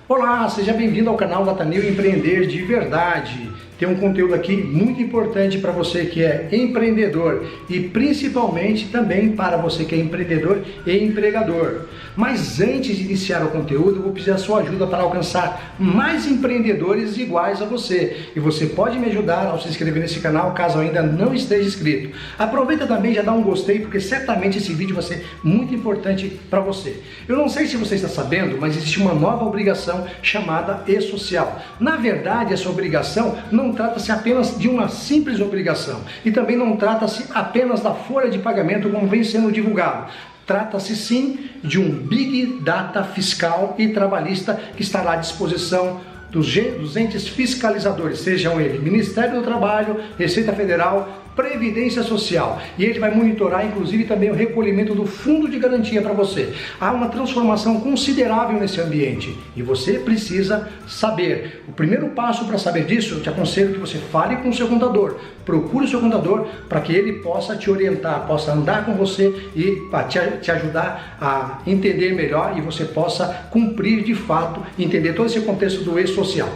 Olá, seja bem-vindo ao canal Datanil Empreender de Verdade. Tem um conteúdo aqui muito importante para você que é empreendedor e principalmente também para você que é empreendedor e empregador. Mas antes de iniciar o conteúdo, eu vou pedir a sua ajuda para alcançar mais empreendedores iguais a você. E você pode me ajudar ao se inscrever nesse canal caso ainda não esteja inscrito. Aproveita também e já dá um gostei, porque certamente esse vídeo vai ser muito importante para você. Eu não sei se você está sabendo, mas existe uma nova obrigação chamada e-social. Na verdade, essa obrigação não trata-se apenas de uma simples obrigação e também não trata-se apenas da folha de pagamento como vem sendo divulgado. Trata-se sim de um Big Data fiscal e trabalhista que estará à disposição dos entes fiscalizadores, sejam eles Ministério do Trabalho, Receita Federal, Previdência Social, e ele vai monitorar inclusive também o recolhimento do fundo de garantia para você. Há uma transformação considerável nesse ambiente e você precisa saber. O primeiro passo para saber disso, eu te aconselho que você fale com o seu contador, procure o seu contador para que ele possa te orientar, possa andar com você e te ajudar a entender melhor e você possa cumprir de fato, entender todo esse contexto do e-social.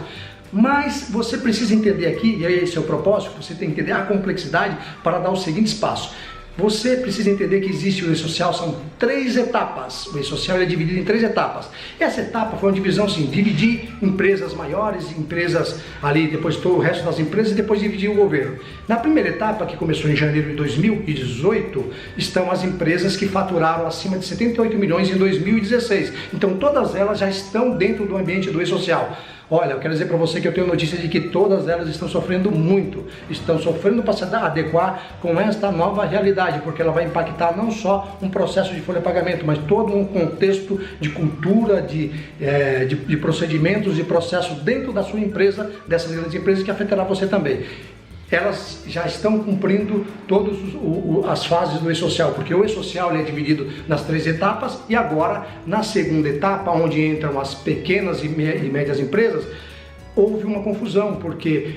Mas você precisa entender aqui, e esse é o propósito, você tem que entender a complexidade para dar os seguintes passos. Você precisa entender que existe o e-social, são 3 etapas. O e-social é dividido em 3 etapas. Essa etapa foi uma divisão assim, dividir empresas maiores, empresas ali, depois todo o resto das empresas e depois dividir o governo. Na primeira etapa, que começou em janeiro de 2018, estão as empresas que faturaram acima de 78 milhões em 2016. Então todas elas já estão dentro do ambiente do e-social. Olha, eu quero dizer para você que eu tenho notícia de que todas elas estão sofrendo muito, estão sofrendo para se adequar com esta nova realidade, porque ela vai impactar não só um processo de folha de pagamento, mas todo um contexto de cultura, de procedimentos e processos dentro da sua empresa, dessas grandes empresas, que afetará você também. Elas já estão cumprindo todas as fases do e-social, porque o e-social é dividido nas 3 etapas e agora, na segunda etapa, onde entram as pequenas e médias empresas, houve uma confusão, porque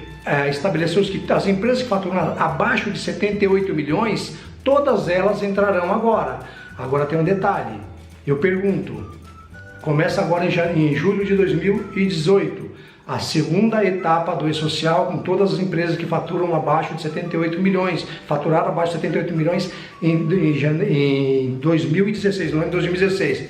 estabeleceu-se que as empresas que faturam abaixo de 78 milhões, todas elas entrarão agora. Agora tem um detalhe, eu pergunto, começa agora em julho de 2018, a segunda etapa do e-social com todas as empresas que faturam abaixo de 78 milhões, faturaram abaixo de 78 milhões em 2016, não é em 2016.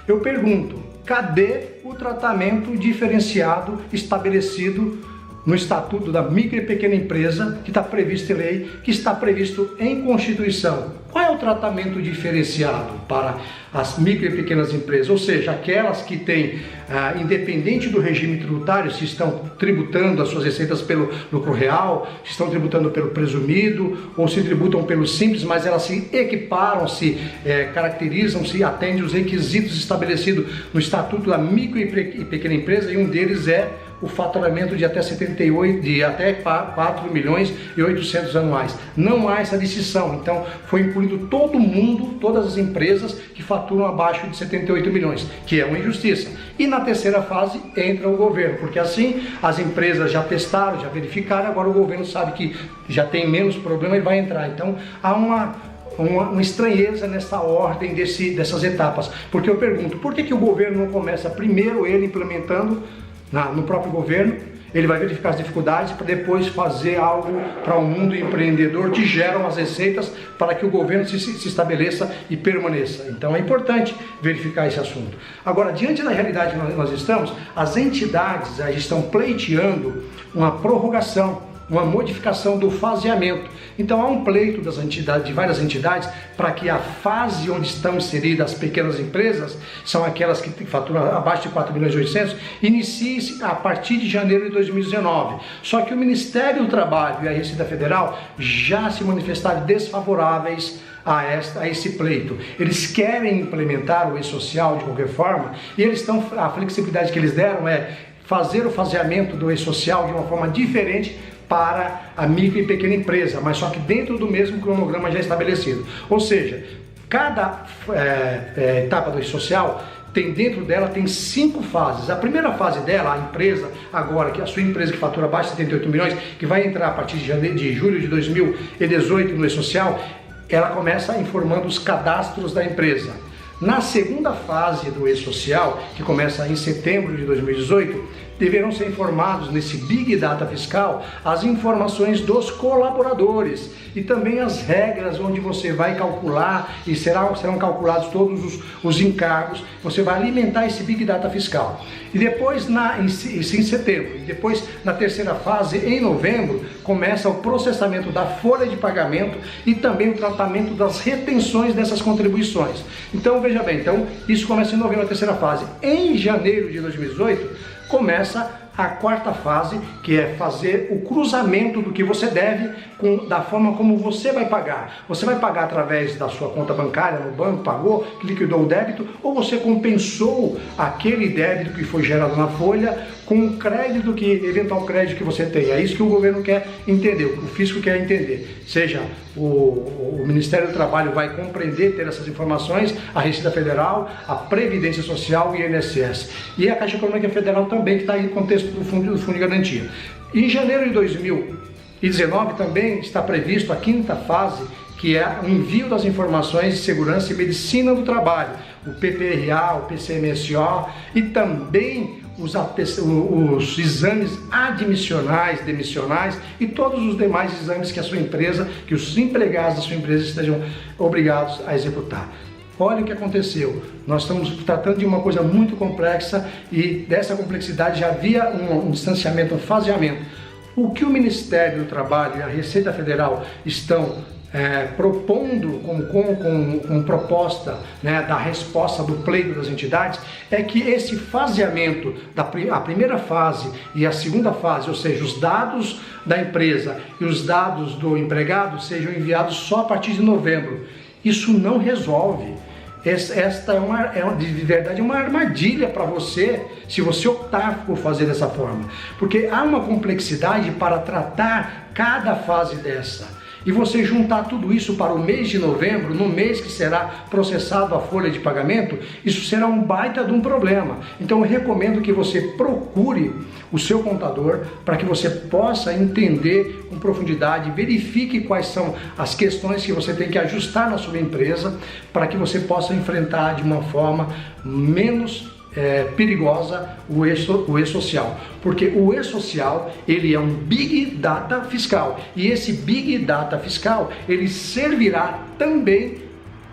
Eu pergunto, cadê o tratamento diferenciado estabelecido no Estatuto da Micro e Pequena Empresa, que está previsto em lei, que está previsto em Constituição? Qual é o tratamento diferenciado para as micro e pequenas empresas? Ou seja, aquelas que têm, independente do regime tributário, se estão tributando as suas receitas pelo lucro real, se estão tributando pelo presumido, ou se tributam pelo simples, mas elas se equiparam, se caracterizam, se atendem os requisitos estabelecidos no Estatuto da Micro e Pequena Empresa, e um deles é o faturamento de até 4 milhões e 800 anuais. Não há essa distinção, então foi incluído todo mundo, todas as empresas que faturam abaixo de 78 milhões, que é uma injustiça. E na terceira fase entra o governo, porque assim as empresas já testaram, já verificaram, agora o governo sabe que já tem menos problema e vai entrar. Então há uma estranheza nessa ordem dessas etapas, porque eu pergunto, por que o governo não começa primeiro ele implementando no próprio governo, ele vai verificar as dificuldades para depois fazer algo para o mundo empreendedor que geram as receitas para que o governo se estabeleça e permaneça. Então é importante verificar esse assunto. Agora, diante da realidade que nós estamos, as entidades já estão pleiteando uma prorrogação, uma modificação do faseamento. Então há um pleito das entidades, de várias entidades, para que a fase onde estão inseridas as pequenas empresas, são aquelas que faturam abaixo de 4 milhões e 800, inicie-se a partir de janeiro de 2019. Só que o Ministério do Trabalho e a Receita Federal já se manifestaram desfavoráveis a esse pleito. Eles querem implementar o e-social de qualquer forma, e a flexibilidade que eles deram é fazer o faseamento do e-social de uma forma diferente para a micro e pequena empresa, mas só que dentro do mesmo cronograma já estabelecido. Ou seja, cada etapa do e-social dentro dela tem 5 fases. A primeira fase dela, a empresa, agora, que a sua empresa que fatura abaixo de 78 milhões, que vai entrar a partir de julho de 2018 no e-social, ela começa informando os cadastros da empresa. Na segunda fase do E-Social, que começa em setembro de 2018, deverão ser informados nesse Big Data Fiscal as informações dos colaboradores e também as regras onde você vai calcular e serão calculados todos os encargos. Você vai alimentar esse Big Data Fiscal. E depois, em setembro, e depois na terceira fase, em novembro, começa o processamento da folha de pagamento e também o tratamento das retenções dessas contribuições. Então, veja bem, isso começa em novembro, a terceira fase. Em janeiro de 2018, começa a quarta fase, que é fazer o cruzamento do que você deve da forma como você vai pagar. Você vai pagar através da sua conta bancária no banco, pagou, liquidou o débito, ou você compensou aquele débito que foi gerado na folha com o crédito, eventual crédito que você tem. É isso que o governo quer entender, o fisco quer entender. Seja o Ministério do Trabalho vai compreender, ter essas informações, a Receita Federal, a Previdência Social e o INSS. E a Caixa Econômica Federal também, que está aí no contexto do Fundo de Garantia. Em janeiro de 2019 também está previsto a quinta fase, que é o envio das informações de segurança e medicina do trabalho, o PPRA, o PCMSO e também os exames admissionais, demissionais e todos os demais exames que a sua empresa, que os empregados da sua empresa estejam obrigados a executar. Olha o que aconteceu, nós estamos tratando de uma coisa muito complexa e dessa complexidade já havia um distanciamento, um faseamento. O que o Ministério do Trabalho e a Receita Federal estão propondo como proposta, né, da resposta do pleito das entidades, é que esse faseamento a primeira fase e a segunda fase, ou seja, os dados da empresa e os dados do empregado sejam enviados só a partir de novembro. Isso não resolve. Esta de verdade é uma armadilha para você, se você optar por fazer dessa forma, porque há uma complexidade para tratar cada fase dessa. E você juntar tudo isso para o mês de novembro, no mês que será processado a folha de pagamento, isso será um baita de um problema. Então eu recomendo que você procure o seu contador para que você possa entender com profundidade, verifique quais são as questões que você tem que ajustar na sua empresa para que você possa enfrentar de uma forma menos perigosa o E-Social, porque o E-Social ele é um Big Data Fiscal e esse Big Data Fiscal ele servirá também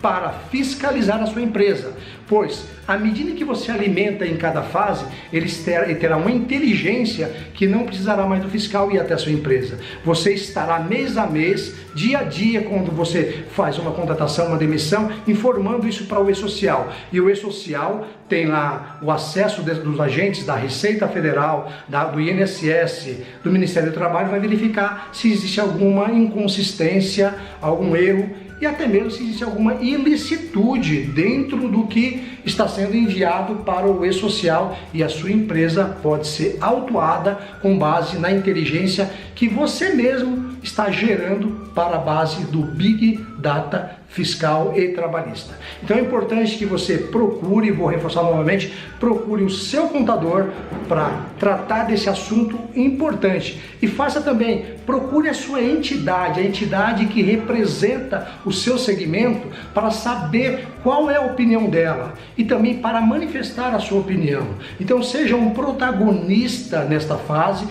para fiscalizar a sua empresa, pois à medida que você alimenta em cada fase, ele terá uma inteligência que não precisará mais do fiscal ir até a sua empresa. Você estará mês a mês, dia a dia, quando você faz uma contratação, uma demissão, informando isso para o E-Social. E o E-Social tem lá o acesso dos agentes da Receita Federal, do INSS, do Ministério do Trabalho, vai verificar se existe alguma inconsistência, algum erro, e até mesmo se existe alguma ilicitude dentro do que está sendo enviado para o E-Social, e a sua empresa pode ser autuada com base na inteligência que você mesmo está gerando para a base do Big Data Fiscal e Trabalhista. Então é importante que você procure, vou reforçar novamente, procure o seu contador para tratar desse assunto importante. E faça também, procure a sua entidade, a entidade que representa o seu segmento, para saber qual é a opinião dela e também para manifestar a sua opinião. Então seja um protagonista nesta fase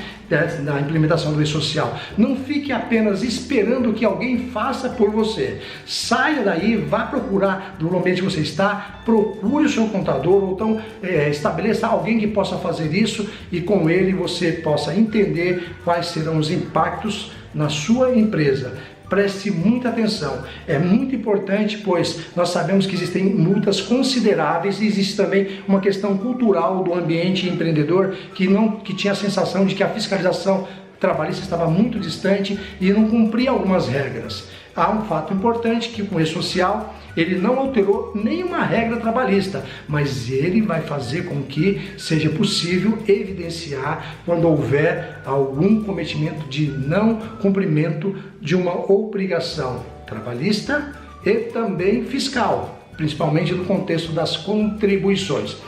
da implementação do E-Social. Não fique apenas esperando que alguém faça por você. Saia daí, vá procurar do ambiente que você está, procure o seu contador, ou então estabeleça alguém que possa fazer isso e com ele você possa entender quais serão os impactos na sua empresa. Preste muita atenção, é muito importante, pois nós sabemos que existem multas consideráveis e existe também uma questão cultural do ambiente empreendedor que tinha a sensação de que a fiscalização trabalhista estava muito distante e não cumpria algumas regras. Há um fato importante que com o E-Social ele não alterou nenhuma regra trabalhista, mas ele vai fazer com que seja possível evidenciar quando houver algum cometimento de não cumprimento de uma obrigação trabalhista e também fiscal, principalmente no contexto das contribuições.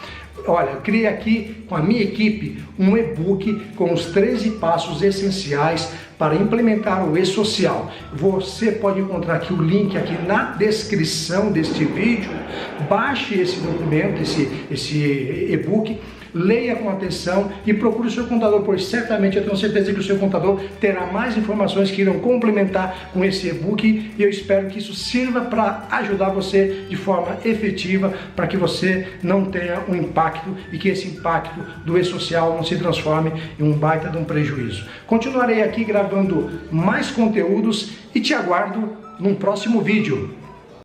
Olha, eu criei aqui com a minha equipe um e-book com os 13 passos essenciais para implementar o e-social. Você pode encontrar aqui o link aqui na descrição deste vídeo. Baixe esse documento, esse e-book, leia com atenção e procure o seu contador, pois certamente eu tenho certeza que o seu contador terá mais informações que irão complementar com esse e-book, e eu espero que isso sirva para ajudar você de forma efetiva, para que você não tenha um impacto e que esse impacto do e-social não se transforme em um baita de um prejuízo. Continuarei aqui gravando mais conteúdos e te aguardo num próximo vídeo.